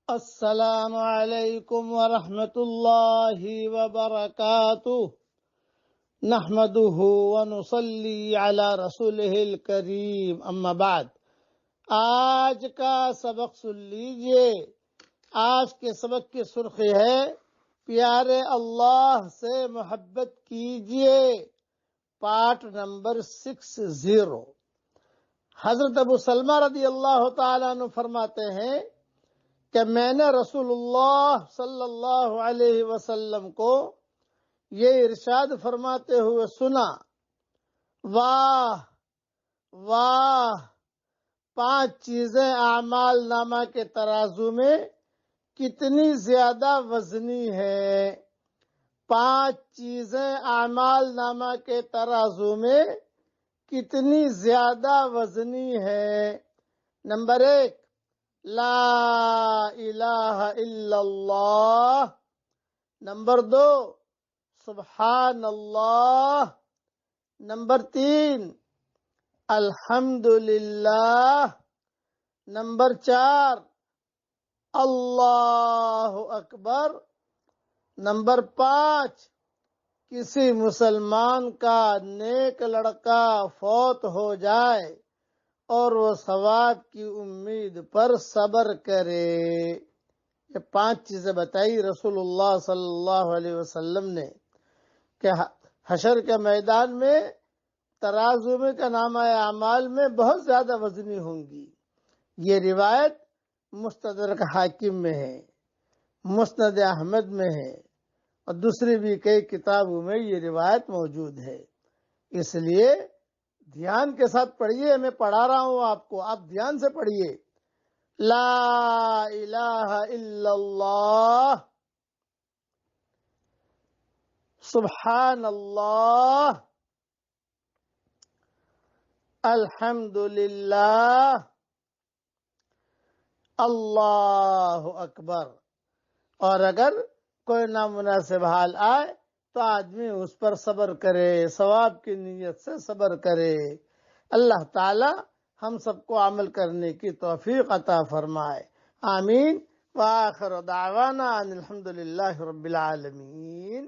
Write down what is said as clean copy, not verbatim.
السلام علیکم ورحمۃ اللہ وبرکاتہ نحمده ونصلی علی رسولہ الکریم اما بعد۔ آج کا سبق سن لیجئے۔ آج کے سبق کی سرخی ہے پیارے اللہ سے محبت کیجئے، پارٹ نمبر 60۔ حضرت ابو سلمہ رضی اللہ تعالیٰ عنہ فرماتے ہیں کہ میں نے رسول اللہ صلی اللہ علیہ وسلم کو یہ ارشاد فرماتے ہوئے سنا، واہ واہ، 5 چیزیں اعمال نامہ کے ترازو میں کتنی زیادہ وزنی ہے۔ 5 چیزیں اعمال نامہ کے ترازو میں کتنی زیادہ وزنی ہے۔ نمبر 1، لا الہ الا اللہ۔ نمبر 2، سبحان اللہ۔ نمبر 3، الحمدللہ۔ نمبر 4، اللہ اکبر۔ نمبر 5، کسی مسلمان کا نیک لڑکا فوت ہو جائے اور وہ ثواب کی امید پر صبر کرے۔ یہ 5 چیزیں بتائی رسول اللہ صلی اللہ علیہ وسلم نے کہ حشر کے میدان میں ترازو میں کا نامہ اعمال میں بہت زیادہ وزنی ہوں گی۔ یہ روایت مستدرک حاکم میں ہے، مسند احمد میں ہے، اور دوسری بھی کئی کتابوں میں یہ روایت موجود ہے۔ اس لیے دھیان کے ساتھ پڑھیے، میں پڑھا رہا ہوں آپ کو، آپ دھیان سے پڑھیے۔ لا الہ الا اللہ، سبحان اللہ، الحمدللہ، اللہ اکبر۔ اور اگر کوئی نامناسب حال آئے تو آدمی اس پر صبر کرے، ثواب کی نیت سے صبر کرے۔ اللہ تعالی ہم سب کو عمل کرنے کی توفیق عطا فرمائے، آمین۔ وآخر دعوانا ان الحمدللہ رب العالمین۔